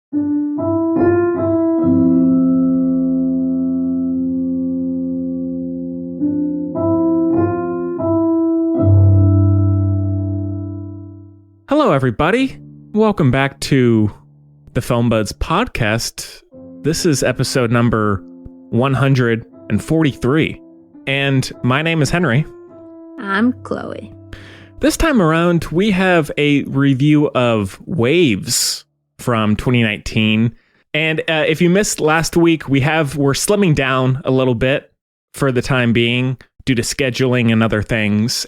Hello, everybody. Welcome back to the Film Buds podcast. This is episode number 143. And my name is Henry. I'm Chloe. This time around, we have a review of Waves from 2019. And if you missed last week, we're slimming down a little bit for the time being due to scheduling and other things.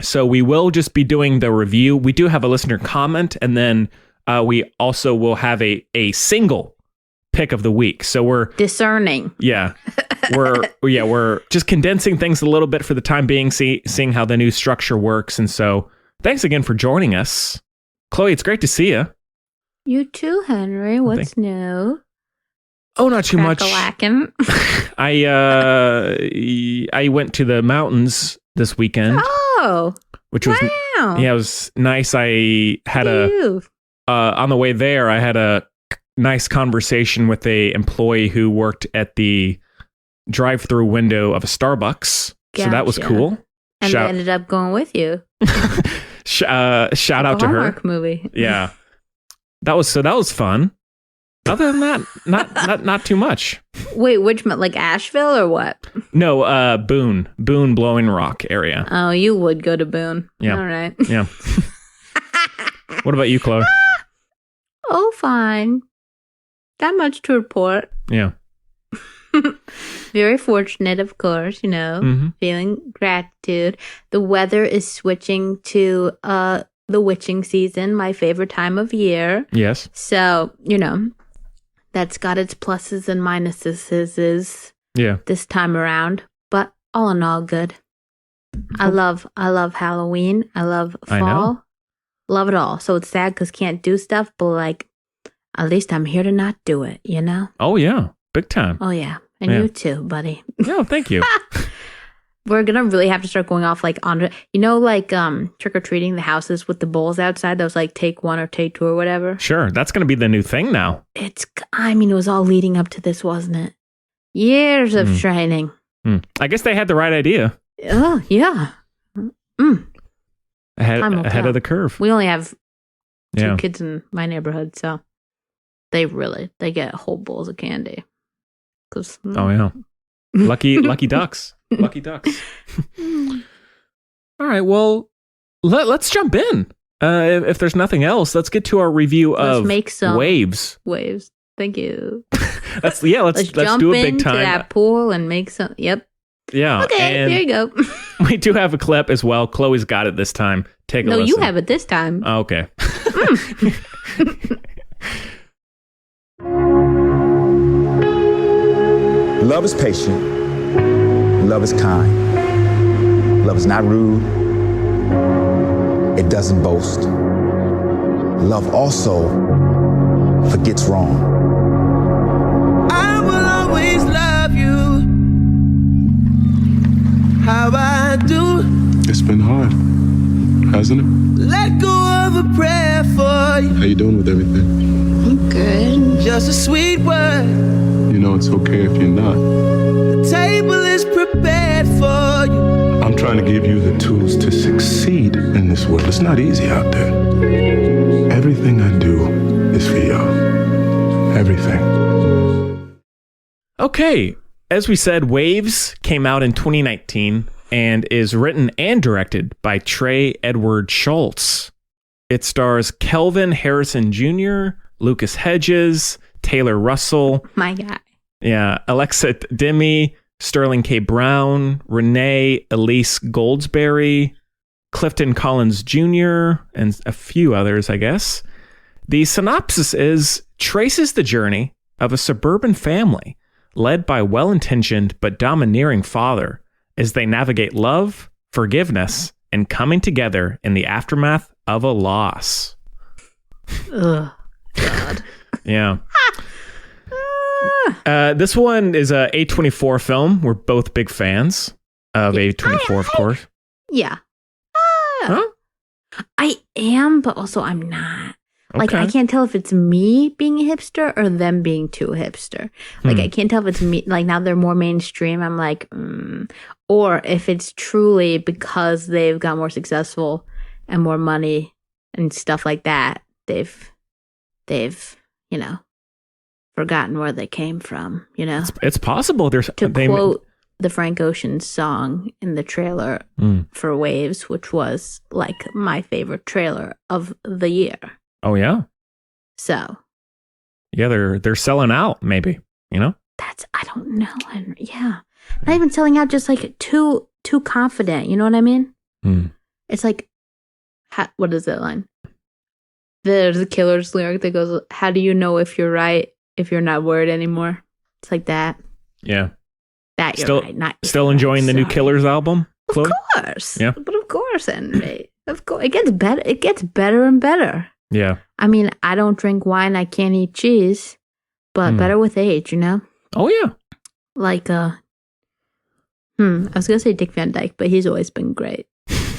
So we will just be doing the review. We do have a listener comment, and then we also will have a single pick of the week. So we're discerning. Yeah. We're just condensing things a little bit for the time being, seeing how the new structure works. And so thanks again for joining us. Chloe, it's great to see you. You too, Henry. What's new? Oh, not too much. Crack-a-lackin'. I went to the mountains this weekend. Oh, which was it was nice. I had on the way there, I had a nice conversation with a employee who worked at the drive-through window of a Starbucks. Gotcha. So that was cool. And they ended up going with you. Shout out to her. Hallmark movie. Yeah, that was fun. Other than that, not too much. Wait, which like Asheville or what? No, Boone, Blowing Rock area. Oh, you would go to Boone. Yeah. All right. Yeah. What about you, Chloe? Oh, fine. Not much to report. Yeah. Very fortunate, of course, feeling gratitude. The weather is switching to the witching season, my favorite time of year. Yes. So, that's got its pluses and minuses this time around. But all in all, good. I love Halloween. I love fall. I know. Love it all. So it's sad because can't do stuff, but like, at least I'm here to not do it, Oh, yeah. Big time. Oh, yeah. And you too, buddy. Yeah, thank you. We're going to really have to start going off like on, trick-or-treating the houses with the bowls outside. Those like take one or take two or whatever. Sure. That's going to be the new thing now. It was all leading up to this, wasn't it? Years of training. I guess they had the right idea. Oh, yeah. Ahead of the curve. We only have two kids in my neighborhood, so they get whole bowls of candy. Oh, yeah. Lucky ducks. Lucky ducks. All right, well, let's jump in. If there's nothing else, let's get to our review of Waves. Waves. Thank you. Let's do a big time. Jump into that pool and make some. Yep. Yeah. Okay, there you go. We do have a clip as well. Chloe's got it this time. Take a listen. No, you have it this time. Oh, okay. Love is patient. Love is kind. Love is not rude. It doesn't boast. Love also forgets wrong. I will always love you how I do. It's been hard, hasn't it? Let go of a prayer for you. How you doing with everything? I'm good. Just a sweet word. You know it's okay if you're not. The table is prepared for you. I'm trying to give you the tools to succeed in this world. It's not easy out there. Everything I do is for y'all. Everything. Okay, as we said, Waves came out in 2019 and is written and directed by Trey Edward Schultz. It stars Kelvin Harrison Jr., Lucas Hedges, Taylor Russell. My guy. Yeah, Alexa Demi, Sterling K. Brown, Renee Elise Goldsberry, Clifton Collins Jr., and a few others, I guess. The synopsis traces the journey of a suburban family led by well-intentioned but domineering father as they navigate love, forgiveness, and coming together in the aftermath of a loss. Ugh, God. Yeah. This one is a A24 film. We're both big fans of A24, of course. Yeah. Huh? I am, but also I'm not. Like, I can't tell if it's me being a hipster or them being too hipster. Like, I can't tell if it's me. Like, now they're more mainstream. I'm like, or if it's truly because they've got more successful and more money and stuff like that. They've, forgotten where they came from, It's possible. Quote the Frank Ocean song in the trailer for Waves, which was like my favorite trailer of the year. Oh yeah. So yeah, they're selling out, maybe, that's, I don't know. Yeah. Not even selling out, just like too confident. You know what I mean? It's like, what is that line? There's a Killer's lyric that goes, "How do you know if you're right if you're not worried anymore?" It's like that. Yeah. That you're right. Not still enjoying the new Killers album, Chloe? Of course. Yeah. But of course, Henry. Of course. It gets better. It gets better and better. Yeah. I mean, I don't drink wine. I can't eat cheese. But better with age, Oh, yeah. Like, I was going to say Dick Van Dyke, but he's always been great.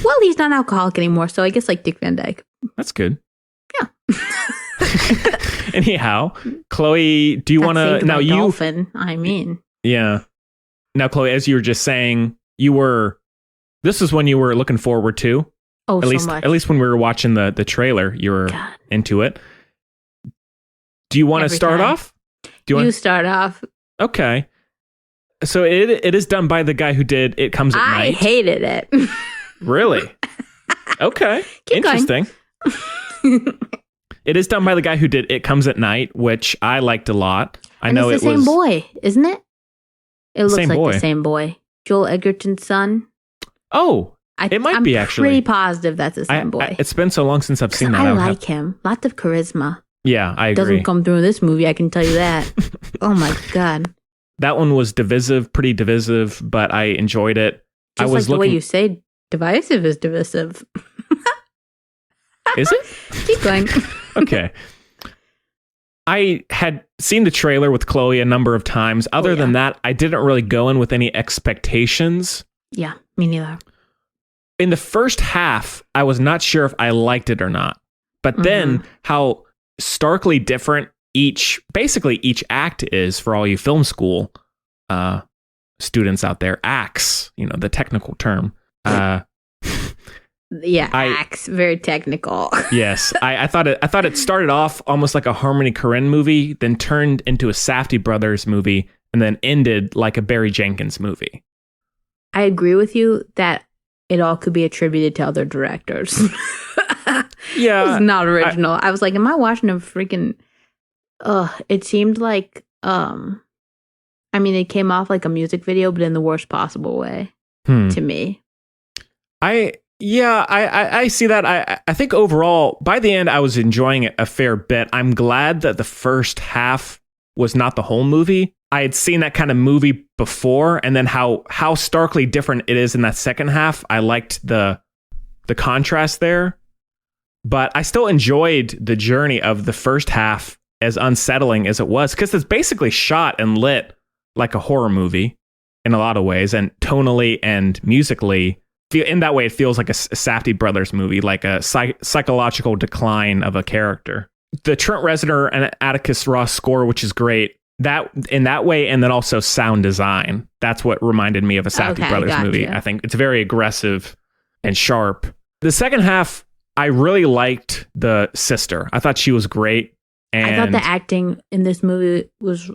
Well, he's not alcoholic anymore, so I guess like Dick Van Dyke. That's good. Yeah. Anyhow, Chloe, do you want to now dolphin, I mean. Yeah. Now, Chloe, as you were just saying, this is when you were looking forward to. Oh, at least, much. At least when we were watching the trailer, you were into it. Do you want to start off? You start off. Okay. So it is done by the guy who did It Comes at Night. I hated it. Really? Okay. Keep interesting. It is done by the guy who did It Comes at Night, which I liked a lot. I know it's the same boy, isn't it? It looks like the same boy. Joel Edgerton's son. Oh, it might be actually. I'm pretty positive that's the same boy. It's been so long since I've seen that. I like him. Lots of charisma. Yeah, I agree. Doesn't come through in this movie, I can tell you that. Oh my God. That one was pretty divisive, but I enjoyed it. Just like the way you say divisive is divisive. Is it? Keep going. Okay. I had seen the trailer with Chloe a number of times. Other than that, I didn't really go in with any expectations. Yeah, me neither. In the first half, I was not sure if I liked it or not. But then how starkly different basically each act is for all you film school students out there. Acts, the technical term. Yeah, acts, very technical. Yes, I thought it started off almost like a Harmony Korine movie, then turned into a Safdie Brothers movie, and then ended like a Barry Jenkins movie. I agree with you that it all could be attributed to other directors. Yeah, it was not original. I was like, am I watching a freaking? It seemed like it came off like a music video, but in the worst possible way to me. I see that. I think overall, by the end, I was enjoying it a fair bit. I'm glad that the first half was not the whole movie. I had seen that kind of movie before, and then how starkly different it is in that second half. I liked the contrast there, but I still enjoyed the journey of the first half, as unsettling as it was, because it's basically shot and lit like a horror movie in a lot of ways, and tonally and musically. In that way, it feels like a Safdie Brothers movie, like a psychological decline of a character. The Trent Reznor and Atticus Ross score, which is great, that in that way, and then also sound design. That's what reminded me of a Safdie Brothers movie. I think it's very aggressive and sharp. The second half, I really liked the sister. I thought she was great. And I thought the acting in this movie was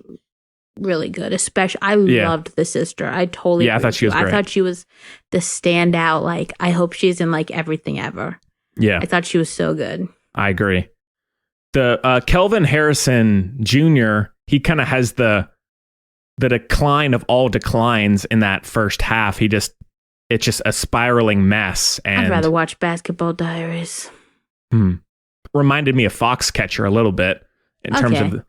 really good. Especially, I loved the sister. I totally. I thought she was great. I thought she was the standout. Like, I hope she's in like everything ever. Yeah, I thought she was so good. I agree. The Kelvin Harrison Jr., he kind of has the decline of all declines in that first half. It's just a spiraling mess. And I'd rather watch Basketball Diaries. Reminded me of Foxcatcher a little bit in terms of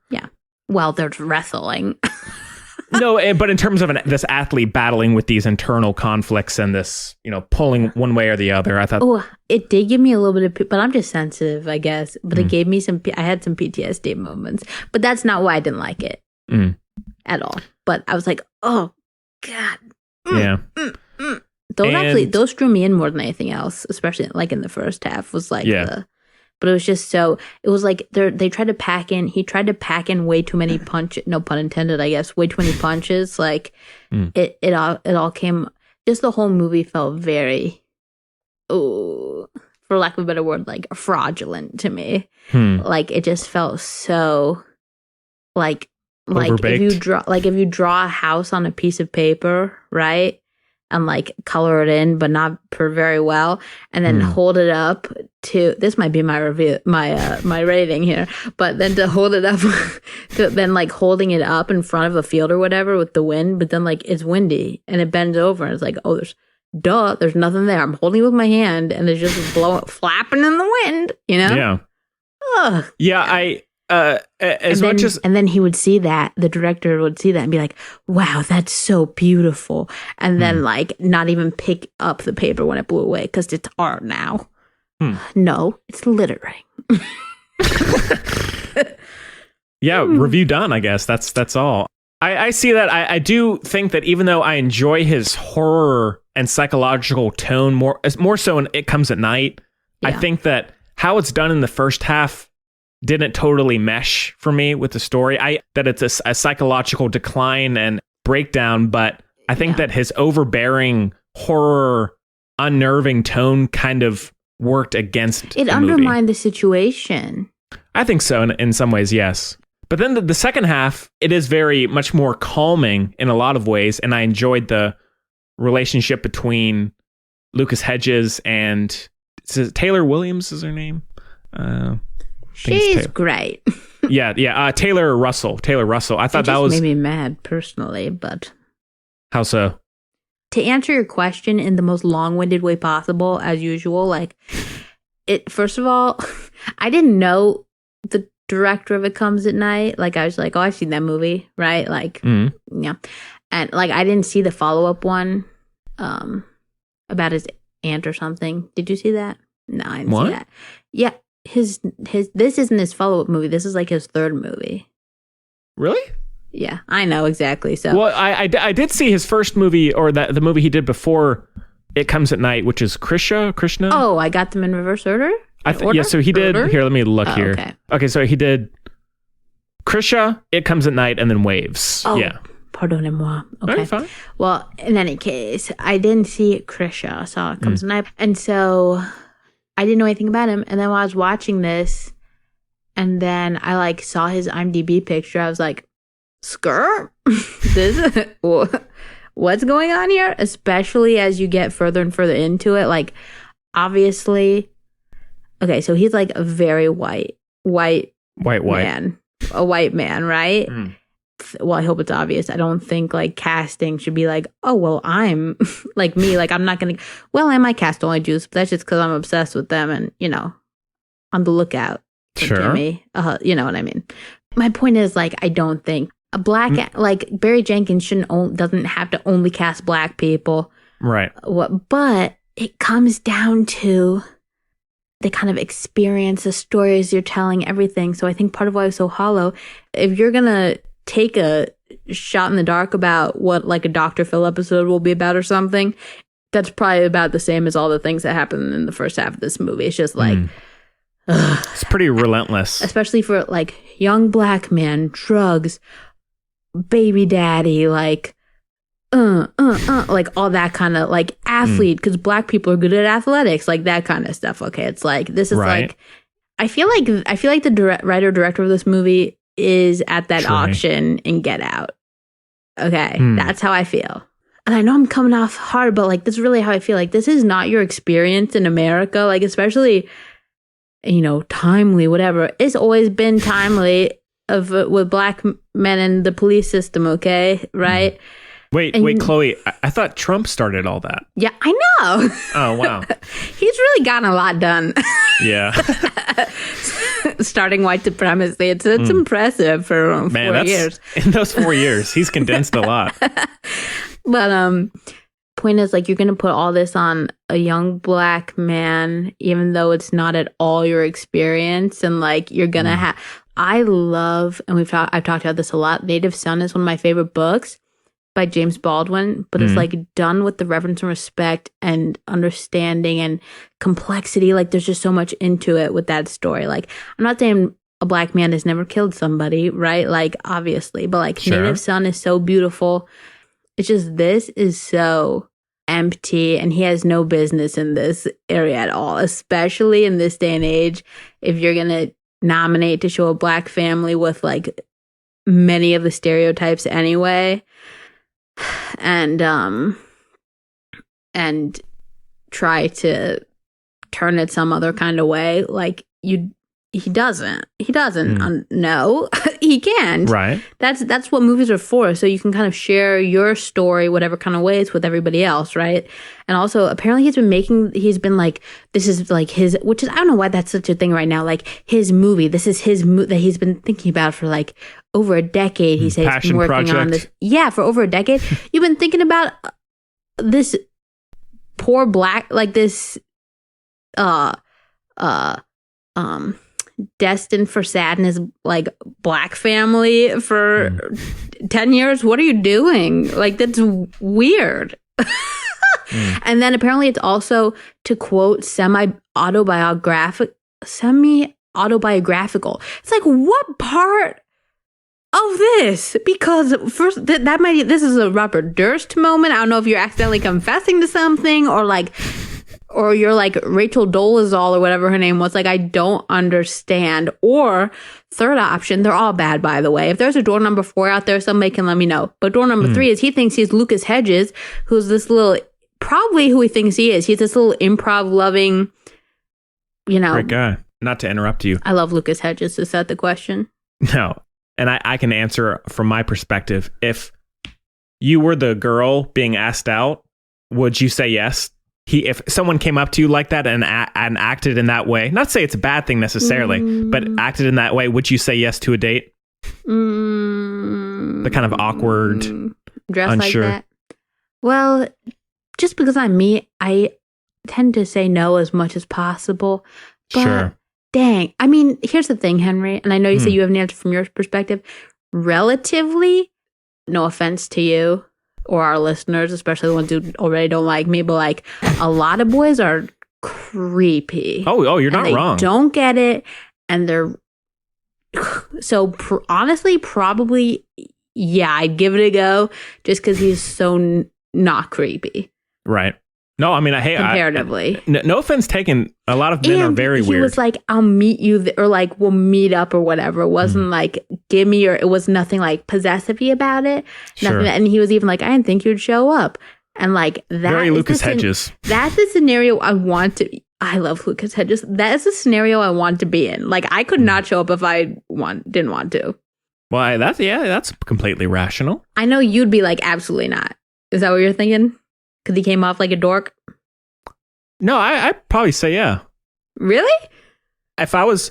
Well, there's wrestling. No, but in terms of this athlete battling with these internal conflicts and this, pulling one way or the other, I thought. Oh, it did give me a little bit of, but I'm just sensitive, I guess. But it gave me I had some PTSD moments. But that's not why I didn't like it at all. But I was like, oh, God. Those drew me in more than anything else, especially like in the first half, was like But it was just it was like he tried to pack in way too many punches, no pun intended, I guess, way too many punches. Like it all came, just the whole movie felt very, for lack of a better word, like fraudulent to me. Like it just felt so like overbaked. if you draw a house on a piece of paper, right? And like color it in, but not very well, and then hold it up to, this might be my review, my rating here, but then to hold it up, then like holding it up in front of a field or whatever with the wind, but then like it's windy and it bends over and it's like, oh, there's nothing there. I'm holding it with my hand and it's just flapping in the wind, you know? Yeah. Ugh. Yeah, and then he would see that, the director would see that and be like, wow, that's so beautiful. And then like not even pick up the paper when it blew away because it's art now. No, it's littering. Yeah, review done, I guess. That's all. I see that. I do think that even though I enjoy his horror and psychological tone more so in It Comes at Night, I think that how it's done in the first half didn't totally mesh for me with the story. That it's a psychological decline and breakdown, but I think that his overbearing horror, unnerving tone kind of worked against it. The undermined movie. The situation. I think so in some ways, yes. But then the second half, it is very much more calming in a lot of ways, and I enjoyed the relationship between Lucas Hedges and Taylor Williams is her name. She's great. Yeah. Taylor Russell. I thought that was made me mad personally, but how so? To answer your question in the most long-winded way possible, as usual, like first of all, I didn't know the director of It Comes at Night. Like I was like, oh, I've seen that movie, right? Like, yeah, and like I didn't see the follow-up one, about his aunt or something. Did you see that? No, I didn't see that. Yeah. His this isn't his follow-up movie. This is like his third movie. Really? Yeah, I know exactly. So well, I did see his first movie, or the movie he did before It Comes at Night, which is Krishna. Oh, I got them in reverse order. Yeah, so he did. Here, let me look here. Okay, so he did Krishna, It Comes at Night, and then Waves. Oh, yeah. Pardonnez-moi. Okay, fine. Well, in any case, I didn't see Krishna. I saw It Comes at Night, and so I didn't know anything about him. And then while I was watching this, and then I like saw his IMDb picture, I was like, "Skirt, what's going on here?" Especially as you get further and further into it, like obviously, okay, so he's like a very white man, a white man, right? Well, I hope it's obvious. I don't think like casting should be like, oh, well, I'm like me. Like, I'm not going to, well, I might cast only Jews, but that's just because I'm obsessed with them and, on the lookout for Jimmy. You know what I mean? My point is, like, I don't think a black, like Barry Jenkins doesn't have to only cast black people. Right. But it comes down to the kind of experience, the stories you're telling, everything. So I think part of why it's so hollow, if you're going to take a shot in the dark about what like a Dr. Phil episode will be about or something, that's probably about the same as all the things that happen in the first half of this movie. It's just like it's pretty relentless, especially for like young black man, drugs, baby daddy, like like all that kind of like athlete, because black people are good at athletics, like that kind of stuff. Okay, it's like this is like I feel like the writer director of this movie is at that auction in Get Out. Okay, that's how I feel. And I know I'm coming off hard, but like this is really how I feel. Like this is not your experience in America, like especially, timely, whatever. It's always been timely with black men in the police system, okay? Right? Wait, Chloe, I thought Trump started all that. Yeah, I know. Oh, wow. He's really gotten a lot done. Yeah. Starting white supremacy. It's impressive for 4 years. In those 4 years, he's condensed a lot. But point is, like, you're going to put all this on a young black man, even though it's not at all your experience. And, like, you're going to have... I love, and I've talked about this a lot, Native Son is one of my favorite books. by James Baldwin, but it's like done with the reverence and respect and understanding and complexity. Like there's just so much into it with that story. Like I'm not saying a black man has never killed somebody, right? Like obviously, but like Native Son is so beautiful. It's just this is so empty and he has no business in this area at all, especially in this day and age. If you're going to nominate to show a black family with like many of the stereotypes anyway, and try to turn it some other kind of way, like he doesn't no, he can't. Right. That's what movies are for. So you can kind of share your story, whatever kind of ways, with everybody else, right? And also, apparently, he's been like, this is like his, which is, I don't know why that's such a thing right now. Like his movie, this is his that he's been thinking about for like over a decade. He says he's been working project. on this. Yeah, for over a decade. You've been thinking about this poor black, like this, destined for sadness, like black family for 10 years. What are you doing? Like that's weird. And then apparently it's also, to quote, semi-autobiographical. It's like, what part of this? Because first this is a Robert Durst moment. I don't know if you're accidentally confessing to something, or you're like Rachel Dolezal or whatever her name was. Like, I don't understand. Or third option, they're all bad, by the way. If there's a door number 4 out there, somebody can let me know. But door number 3 is he thinks he's Lucas Hedges, who's this little, probably who he thinks he is. He's this little improv loving, great guy. Not to interrupt you. I love Lucas Hedges. Is that the question? No. And I can answer from my perspective. If you were the girl being asked out, would you say yes? If someone came up to you like that and acted in that way, not say it's a bad thing necessarily, but acted in that way, would you say yes to a date? The kind of awkward, dress unsure. Like that. Well, just because I'm me, I tend to say no as much as possible. But sure. Dang. I mean, here's the thing, Henry, and I know you say you have an answer from your perspective. Relatively, no offense to you or our listeners, especially the ones who already don't like me, but like a lot of boys are creepy. Oh, you're not wrong. Don't get it, and they're so honestly, probably, yeah, I'd give it a go just because he's so not creepy. Right. No, I mean, comparatively. No offense taken. A lot of men are very weird. He was like, I'll meet you, or like, we'll meet up or whatever. It wasn't like, give me your, it was nothing like possessive-y about it. Nothing. And he was even like, I didn't think you'd show up. And like, that very Lucas Hedges. That's the scenario I want to, I love Lucas Hedges. That is the scenario I want to be in. Like, I could not show up if I didn't want to. Well, that's completely rational. I know you'd be like, absolutely not. Is that what you're thinking? Because he came off like a dork? No, I'd probably say yeah. Really? If I was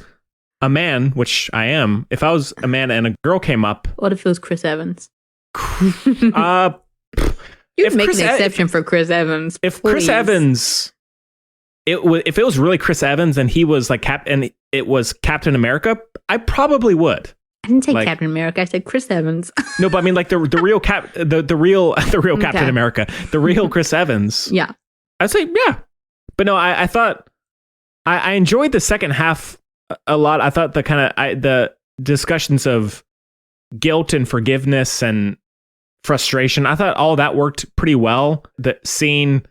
a man, which I am, if I was a man and a girl came up... What if it was Chris Evans? You'd make an exception for Chris Evans. If Chris Evans... If it was really Chris Evans and he was like and it was Captain America, I probably would. I didn't say Captain America. I said Chris Evans. No, but I mean like the real Captain America, the real Chris Evans. Yeah, I'd say yeah, but no, I thought I enjoyed the second half a lot. I thought the discussions of guilt and forgiveness and frustration. I thought all that worked pretty well. The scene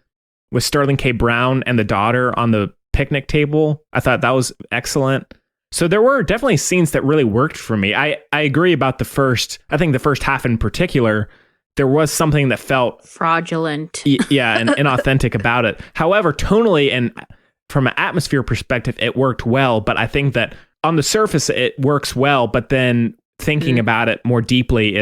with Sterling K. Brown and the daughter on the picnic table, I thought that was excellent. So there were definitely scenes that really worked for me. I agree about the first half in particular. There was something that felt fraudulent. Yeah, and inauthentic about it. However, tonally and from an atmosphere perspective, it worked well. But I think that on the surface, it works well. But then thinking about it more deeply,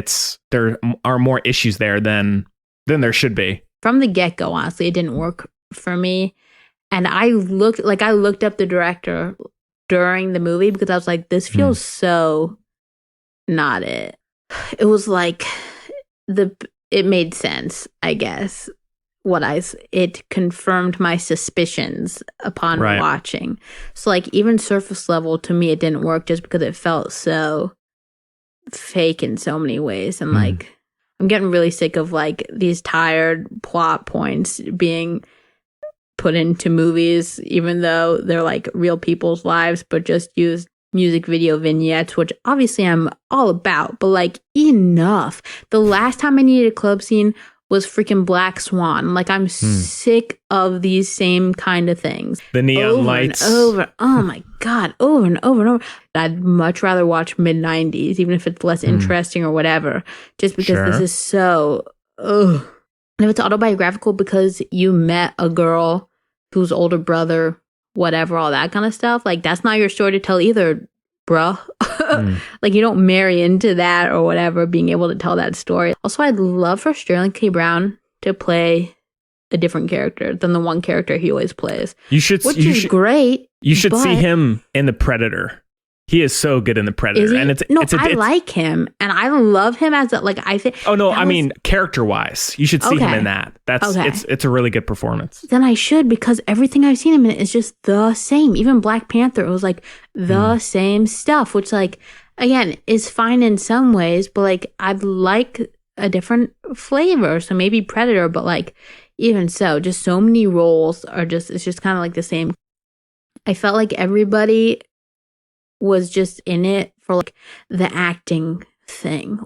there are more issues there than there should be. From the get-go, honestly, it didn't work for me. And I looked up the director during the movie because I was like, this feels so not it. It was like it made sense, I guess. It confirmed my suspicions upon watching. So like even surface level to me, it didn't work just because it felt so fake in so many ways. And like, I'm getting really sick of like these tired plot points being put into movies, even though they're like real people's lives, but just use music video vignettes, which obviously I'm all about, but like enough. The last time I needed a club scene was freaking Black Swan. Like I'm sick of these same kind of things. The neon lights. Over. Oh my God. Over and over and over. I'd much rather watch mid-90s, even if it's less interesting or whatever, just because this is so, ugh. And if it's autobiographical because you met a girl whose older brother, whatever, all that kind of stuff, like that's not your story to tell either, bruh. Like you don't marry into that or whatever, being able to tell that story. Also, I'd love for Sterling K. Brown to play a different character than the one character he always plays. Which is great. You should see him in The Predator. He is so good in The Predator, and I like him, and I love him as I think. Oh no, I mean character-wise, you should see him in that. It's a really good performance. Then I should, because everything I've seen him in is just the same. Even Black Panther, it was like the same stuff, which like again is fine in some ways, but like I'd like a different flavor. So maybe Predator, but like even so, just so many roles are it's just kind of like the same. I felt like everybody was just in it for like the acting thing.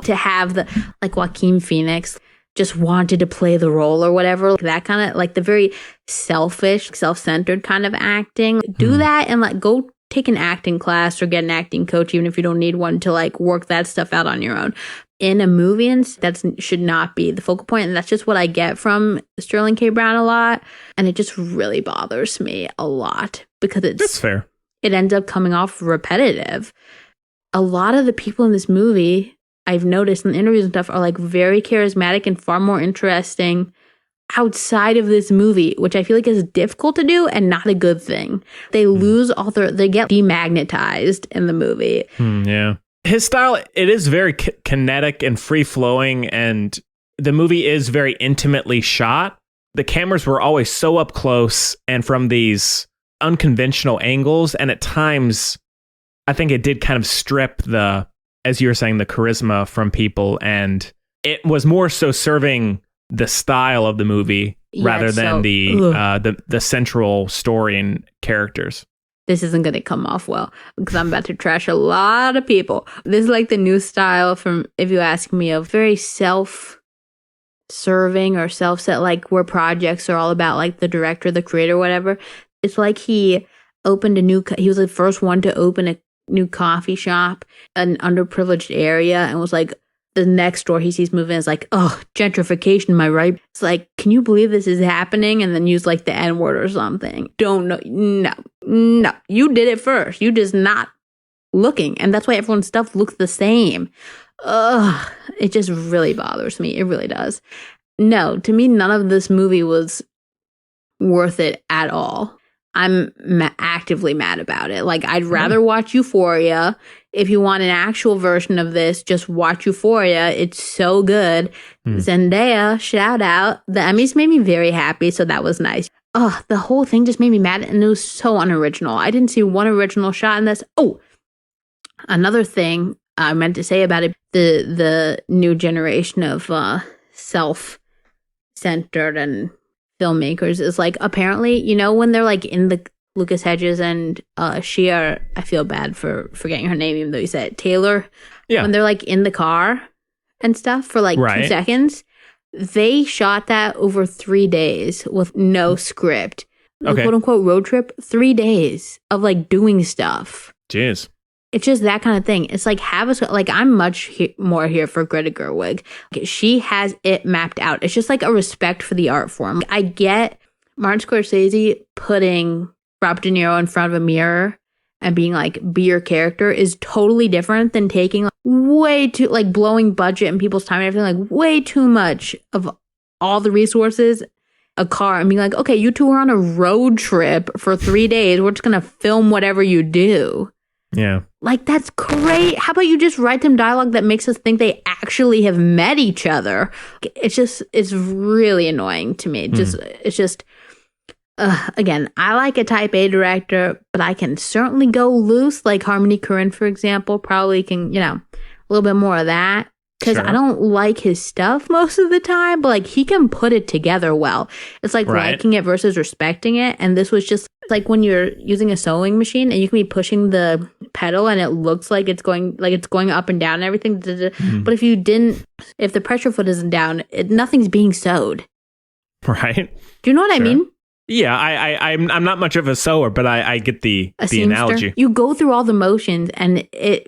To have the like Joaquin Phoenix just wanted to play the role or whatever, like that kind of like the very selfish, self-centered kind of acting. Do that and like go take an acting class or get an acting coach, even if you don't need one, to like work that stuff out on your own. In a movie, and that should not be the focal point, and that's just what I get from Sterling K. Brown a lot, and it just really bothers me a lot because that's fair. It ends up coming off repetitive. A lot of the people in this movie, I've noticed in interviews and stuff, are like very charismatic and far more interesting outside of this movie, which I feel like is difficult to do and not a good thing. They lose they get demagnetized in the movie. Yeah. His style, it is very kinetic and free-flowing, and the movie is very intimately shot. The cameras were always so up close and from these unconventional angles, and at times I think it did kind of strip as you were saying, the charisma from people, and it was more so serving the style of the movie rather than the central story and characters. This isn't going to come off well because I'm about to trash a lot of people. This is like the new style from, if you ask me, of very self-serving or self-set, like where projects are all about like the director, the creator, whatever. It's like he opened he was the first one to open a new coffee shop, an underprivileged area, and was like, the next door he sees moving is like, oh, gentrification, am I right? It's like, can you believe this is happening? And then use like the N-word or something. Don't know. No, you did it first. You just not looking. And that's why everyone's stuff looks the same. Ugh, it just really bothers me. It really does. No, to me, none of this movie was worth it at all. I'm actively mad about it. Like, I'd rather watch Euphoria. If you want an actual version of this, just watch Euphoria. It's so good. Zendaya, shout out. The Emmys made me very happy, so that was nice. Oh, the whole thing just made me mad, and it was so unoriginal. I didn't see one original shot in this. Oh, another thing I meant to say about it, the new generation of self-centered and filmmakers is like, apparently, you know, when they're like in the Lucas Hedges and I feel bad for forgetting her name, even though you said it, Taylor. Yeah. When they're like in the car and stuff for like 2 seconds, they shot that over 3 days with no script. Okay. Quote unquote road trip, 3 days of like doing stuff. Jeez. It's just that kind of thing. It's like, I'm much more here for Greta Gerwig. She has it mapped out. It's just like a respect for the art form. I get Martin Scorsese putting Robert De Niro in front of a mirror and being like, be your character is totally different than taking like, way too, like blowing budget and people's time and everything, like way too much of all the resources, a car, and being like, okay, you two are on a road trip for 3 days. We're just going to film whatever you do. Yeah. Like, that's great. How about you just write them dialogue that makes us think they actually have met each other? It's really annoying to me. Again, I like a type A director, but I can certainly go loose. Like Harmony Korine, for example, probably can, a little bit more of that. because I don't like his stuff most of the time, but like he can put it together well. It's like liking it versus respecting it. And this was just like when you're using a sewing machine and you can be pushing the pedal and it looks like it's going up and down and everything. But if the pressure foot isn't down, nothing's being sewed. Right. Do you know what I mean? Yeah, I'm not much of a sewer, but I get the analogy. You go through all the motions and it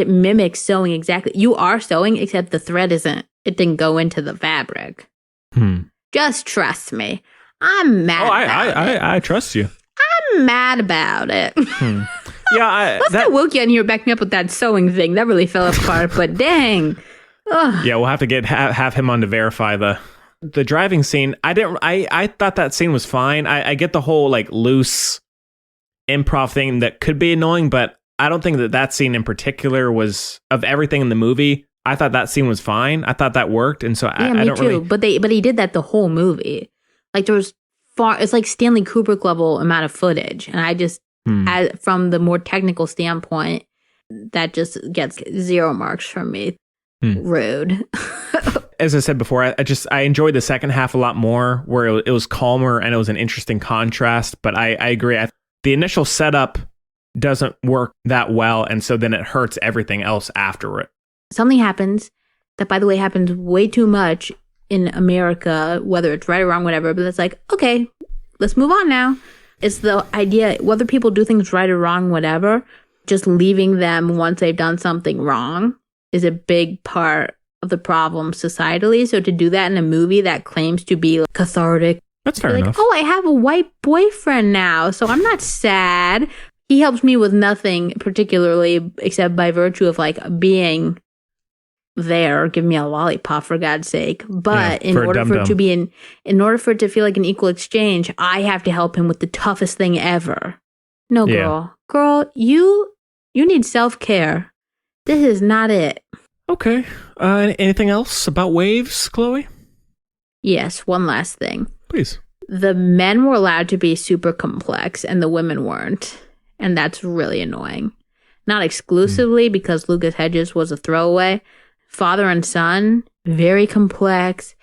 mimics sewing exactly. You are sewing, except the thread isn't. It didn't go into the fabric. Just trust me. I'm mad. I trust you. I'm mad about it. Yeah, that woke you in here back me up with that sewing thing. That really fell apart. But dang. Ugh. Yeah, we'll have to have him on to verify the driving scene. I thought that scene was fine. I get the whole like loose improv thing that could be annoying, but I don't think that scene in particular was, of everything in the movie, I thought that scene was fine. I thought that worked, and so I don't really. But he did that the whole movie. Like there was it's like Stanley Kubrick level amount of footage, and I just from the more technical standpoint, that just gets 0 marks from me. Rude. As I said before, I enjoyed the second half a lot more, where it was calmer and it was an interesting contrast. But I agree. The initial setup doesn't work that well, and so then it hurts everything else after it. Something happens that, by the way, happens way too much in America, whether it's right or wrong, whatever, but it's like, okay, let's move on now. It's the idea, whether people do things right or wrong, whatever, just leaving them once they've done something wrong is a big part of the problem societally. So to do that in a movie that claims to be cathartic, that's fair enough. Oh, I have a white boyfriend now, so I'm not sad. He helps me with nothing particularly except by virtue of like being there. Give me a lollipop for God's sake. But in order for it to feel like an equal exchange, I have to help him with the toughest thing ever. No, girl, you need self-care. This is not it. Okay. Anything else about Waves, Chloe? Yes, one last thing. Please. The men were allowed to be super complex and the women weren't. And that's really annoying. Not exclusively because Lucas Hedges was a throwaway. Father and son, very complex,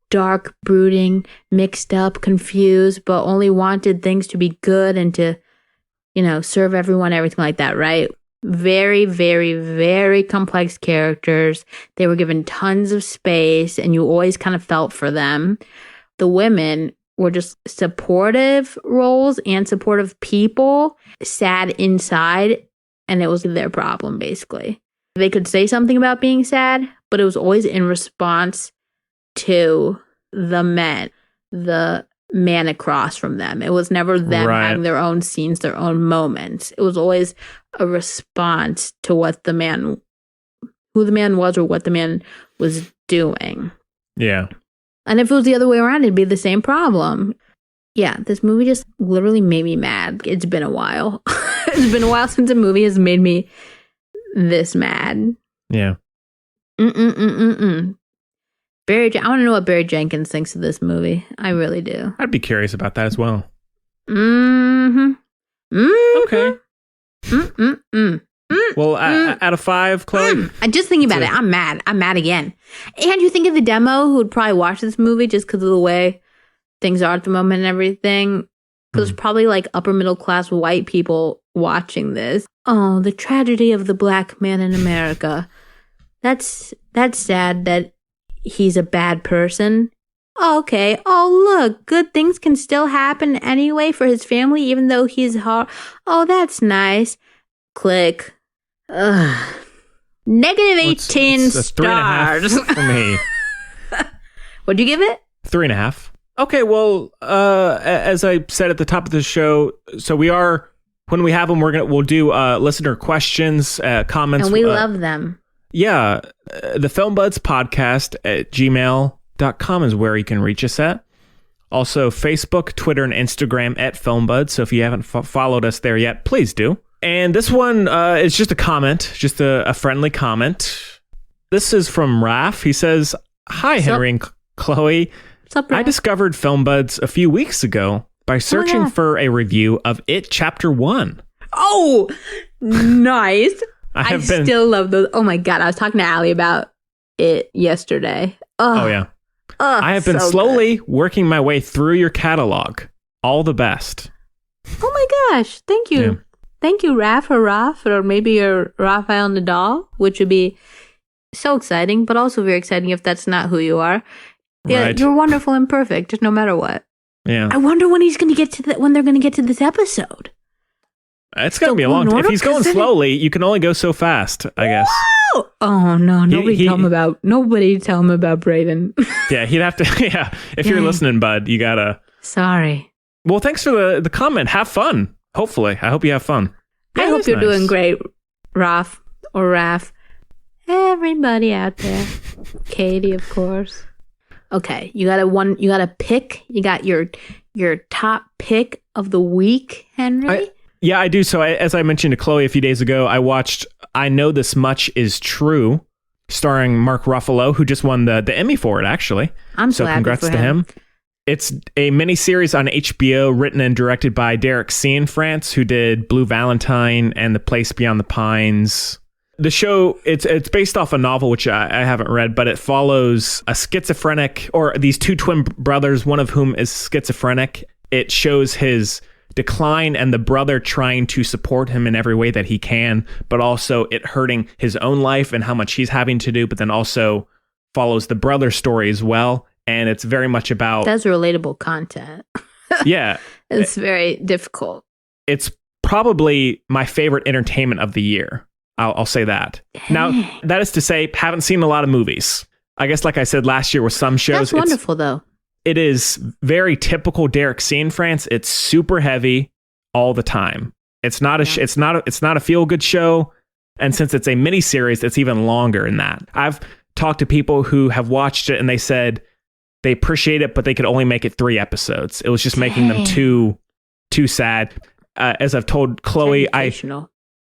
dark, brooding, mixed up, confused, but only wanted things to be good and to, serve everyone, everything like that, right? Very, very, very complex characters. They were given tons of space and you always kind of felt for them. The women were just supportive roles and supportive people, sad inside, and it was their problem, basically. They could say something about being sad, but it was always in response to the man across from them. It was never them having their own scenes, their own moments. It was always a response to who the man was or what the man was doing. Yeah. And if it was the other way around, it'd be the same problem. Yeah, this movie just literally made me mad. It's been a while. It's been a while since a movie has made me this mad. Yeah. I want to know what Barry Jenkins thinks of this movie. I really do. I'd be curious about that as well. Okay. Well, out of 5, Chloe? I'm just thinking about it. I'm mad. I'm mad again. And you think of the demo who would probably watch this movie just because of the way things are at the moment and everything. Because there's probably like upper middle class white people watching this. Oh, the tragedy of the black man in America. That's sad that he's a bad person. Oh, okay. Oh, look, good things can still happen anyway for his family, even though he's hard. Oh, that's nice. Click. Ugh. Negative 18 it's stars. 3.5 for me. What'd you give it? 3.5. Okay, well, as I said at the top of the show, so when we have them, we'll do listener questions, comments. And we love them. Yeah, the Film Buds podcast at gmail.com is where you can reach us at. Also, Facebook, Twitter, and Instagram at Film Buds. So if you haven't followed us there yet, please do. And this one is just a comment, just a friendly comment. This is from Raph. He says, "Hi, Henry and Chloe. What's up, Raph? I discovered Film Buds a few weeks ago by searching for a review of It Chapter 1. Oh, nice. I still love those. Oh my God. I was talking to Allie about it yesterday. Oh yeah. I have been slowly working my way through your catalog. All the best. Oh my gosh. Thank you. Yeah. Thank you, Raph or Raph, or maybe you're Raphael Nadal, which would be so exciting, but also very exciting if that's not who you are. Yeah, Right. You're wonderful and perfect, no matter what. Yeah. I wonder when he's going to get to when they're going to get to this episode. It's going to be a long time. If he's going slowly, you can only go so fast, I guess. Oh no! Nobody tell him about Brayden. Yeah, he'd have to. Yeah, if you're listening, bud, you gotta. Sorry. Well, thanks for the comment. Have fun. Hopefully, I hope you have fun. I hope you're doing great, Raph or Raph. Everybody out there, Katie, of course. Okay, you got a pick. You got your top pick of the week, Henry. Yeah, I do. So as I mentioned to Chloe a few days ago, I watched I Know This Much Is True, starring Mark Ruffalo, who just won the Emmy for it, actually. I'm so happy congrats for to him. It's a miniseries on HBO written and directed by Derek Cianfrance, who did Blue Valentine and The Place Beyond the Pines. The show, it's based off a novel, which I haven't read, but it follows a schizophrenic, or these two twin brothers, one of whom is schizophrenic. It shows his decline and the brother trying to support him in every way that he can, but also it hurting his own life and how much he's having to do, but then also follows the brother's story as well. And it's very much about... That's relatable content. Yeah. It's very difficult. It's probably my favorite entertainment of the year. I'll say that. Dang. Now, that is to say, haven't seen a lot of movies. I guess like I said last year with some shows... That's wonderful, though. It is very typical Derek Cianfrance. It's super heavy all the time. It's not a feel good show, and since it's a miniseries, it's even longer than that. I've talked to people who have watched it and they said they appreciate it, but they could only make it 3 episodes. It was just making them too sad. As I've told Chloe, I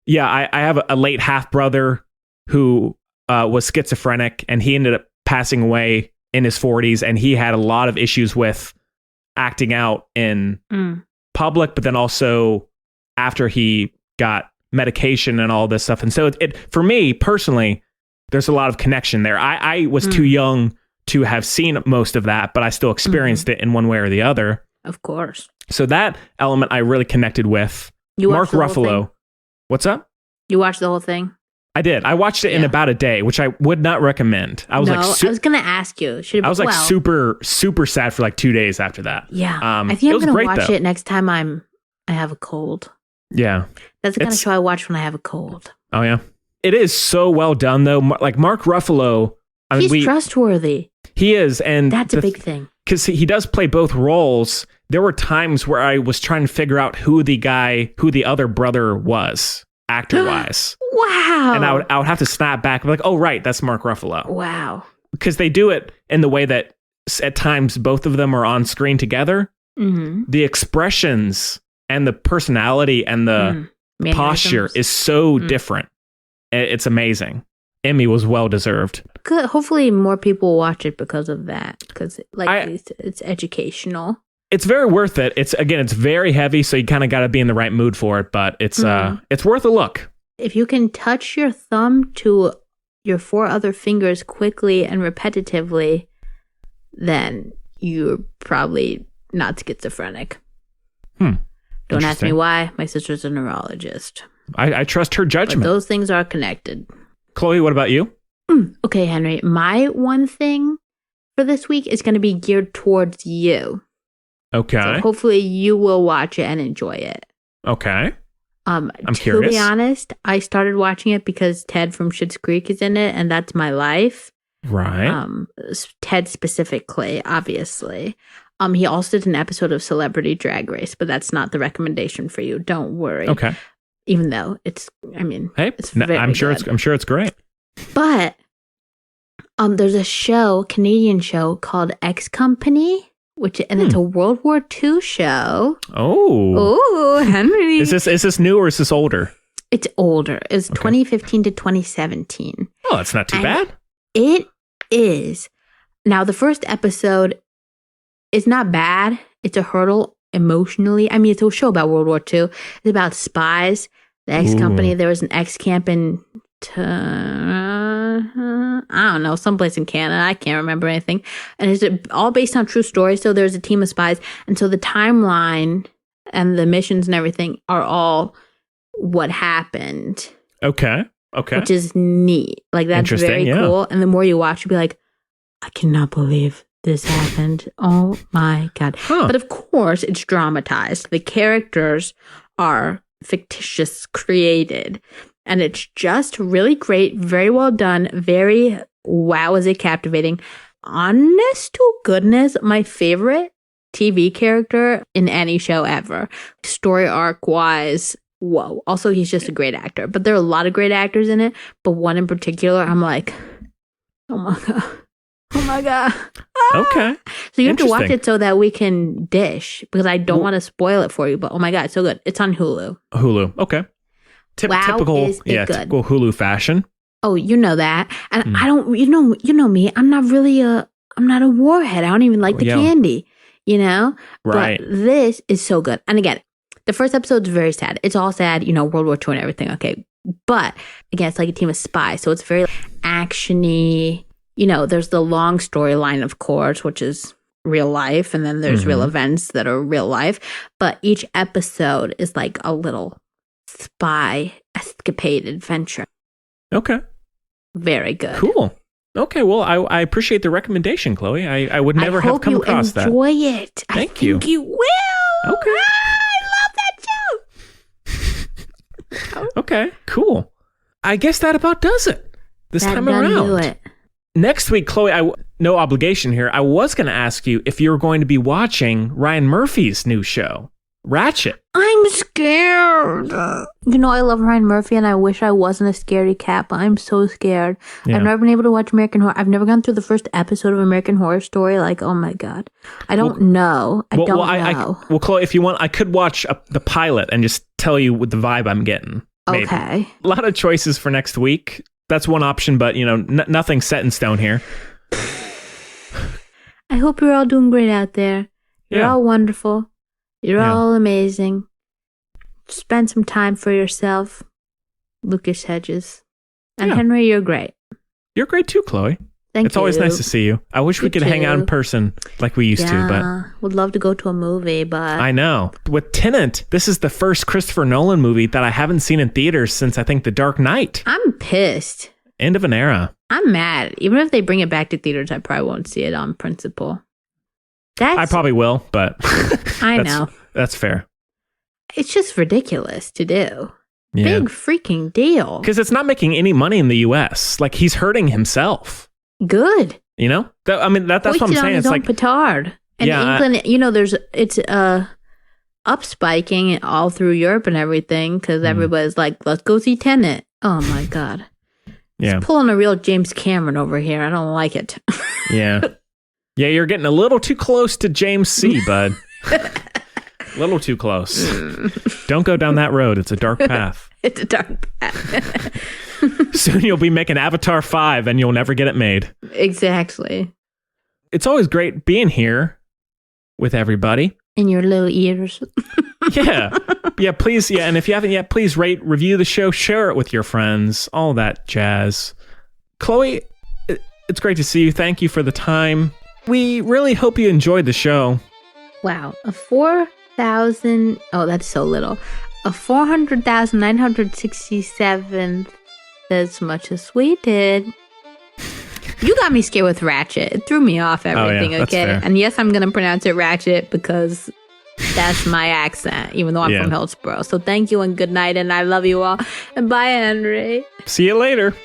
have a late half brother who was schizophrenic, and he ended up passing away in his 40s, and he had a lot of issues with acting out in public, but then also after he got medication and all this stuff. And so it for me personally, there's a lot of connection there. I was too young to have seen most of that, but I still experienced it in one way or the other. Of course. So that element I really connected with. Mark Ruffalo. What's up? You watched the whole thing? I did. I watched it in about a day, which I would not recommend. I was I was going to ask you. I was super, super sad for like 2 days after that. Yeah. I think I'm going to watch it next time I have a cold. Yeah. That's the kind of show I watch when I have a cold. Oh, yeah. It is so well done, though. Like Mark Ruffalo. He's trustworthy. He is. And that's a big thing. Because he does play both roles. There were times where I was trying to figure out who the other brother was, actor-wise. Wow. And I would have to snap back and be like, oh, right, that's Mark Ruffalo. Wow. Because they do it in the way that at times both of them are on screen together. Mm-hmm. The expressions and the personality and the posture is so different. It's amazing. Emmy was well deserved. Good. Hopefully more people watch it because of that. Because it's educational. It's very worth it. It's very heavy, so you kind of got to be in the right mood for it. But it's worth a look. If you can touch your thumb to your 4 other fingers quickly and repetitively, then you're probably not schizophrenic. Don't ask me why. My sister's a neurologist. I trust her judgment. But those things are connected. Chloe, what about you? Okay, Henry. My one thing for this week is going to be geared towards you. Okay. So hopefully you will watch it and enjoy it. Okay. I'm curious. To be honest, I started watching it because Ted from Schitt's Creek is in it, and that's my life. Right. Ted specifically, obviously. He also did an episode of Celebrity Drag Race, but that's not the recommendation for you. Don't worry. Okay. Even though it's very I'm sure good. it's great. But there's a Canadian show called X Company, it's a World War II show. Oh, Henry! Is this new or is this older? It's older. It's 2015 to 2017. Oh, that's not too bad. It is. Now, the first episode is not bad. It's a hurdle emotionally. I mean, it's a show about World War II. It's about spies. The X Company. There was an X camp in I don't know, someplace in Canada. I can't remember anything. And it's all based on true stories. So there's a team of spies. And so the timeline and the missions and everything are all what happened. Okay. Which is neat. Like, that's very cool. And the more you watch, you'll be like, I cannot believe this happened. Oh my God. But of course, it's dramatized. The characters are fictitious, created. And it's just really great, very well done, very, wow, is it captivating. Honest to goodness, my favorite TV character in any show ever. Story arc wise, whoa. Also, he's just a great actor. But there are a lot of great actors in it. But one in particular, I'm like, oh my God. Oh my God. Okay. So you have to watch it so that we can dish, because I don't want to spoil it for you. But oh my God, it's so good. It's on Hulu. Okay. Wow, typical, is it good. typical Hulu fashion. Oh, you know that. And I don't, you know me. I'm not a warhead. I don't even like the candy, you know? Right. But this is so good. And again, the first episode's very sad. It's all sad, World War II and everything. Okay. But again, it's like a team of spies. So it's very action-y. There's the long storyline, of course, which is real life. And then there's real events that are real life. But each episode is like a little spy escapade adventure. Okay. Very good. Cool. Okay, well, I appreciate the recommendation, Chloe. I would never have come across that. I hope you enjoy it. Thank you. I think you will. Okay. I love that show. Okay, cool. I guess that about does it this time around. Do it. Next week, Chloe, no obligation here. I was going to ask you if you were going to be watching Ryan Murphy's new show, Ratchet. I'm scared. I love Ryan Murphy, and I wish I wasn't a scaredy cat, but I'm so scared. Yeah. I've never been able to watch American Horror. I've never gone through the first episode of American Horror Story. Like, oh my God. I don't know. I don't know. Well, Chloe, if you want, I could watch the pilot and just tell you what the vibe I'm getting. Maybe. Okay. A lot of choices for next week. That's one option, but, nothing set in stone here. I hope you're all doing great out there. You're all wonderful. You're all amazing. Spend some time for yourself, Lucas Hedges. And Henry, you're great. You're great too, Chloe. Thank you. It's always nice to see you. I wish we could hang out in person like we used to, but would love to go to a movie, but I know. With Tenet, this is the first Christopher Nolan movie that I haven't seen in theaters since I think The Dark Knight. I'm pissed. End of an era. I'm mad. Even if they bring it back to theaters, I probably won't see it on principle. I probably will, but I know. That's fair. It's just ridiculous to do. Yeah. Big freaking deal. Because it's not making any money in the U.S. Like, he's hurting himself. Good. That's what I'm saying. It's like petard. And England, it's up spiking all through Europe and everything because everybody's like, let's go see Tenet. Oh my God. Yeah. It's pulling a real James Cameron over here. I don't like it. Yeah. Yeah, you're getting a little too close to James C., bud. A little too close. Don't go down that road. It's a dark path. It's a dark path. Soon you'll be making Avatar 5 and you'll never get it made. Exactly. It's always great being here with everybody. In your little ears. Yeah. Yeah, please. Yeah, and if you haven't yet, please rate, review the show, share it with your friends, all that jazz. Chloe, it's great to see you. Thank you for the time. We really hope you enjoyed the show. Wow. A 4,000... Oh, that's so little. A 400,967th as much as we did. You got me scared with Ratchet. It threw me off everything, okay? Fair. And yes, I'm going to pronounce it Ratchet because that's my accent, even though I'm from Hillsborough. So thank you and good night, and I love you all. And bye, Henry. See you later.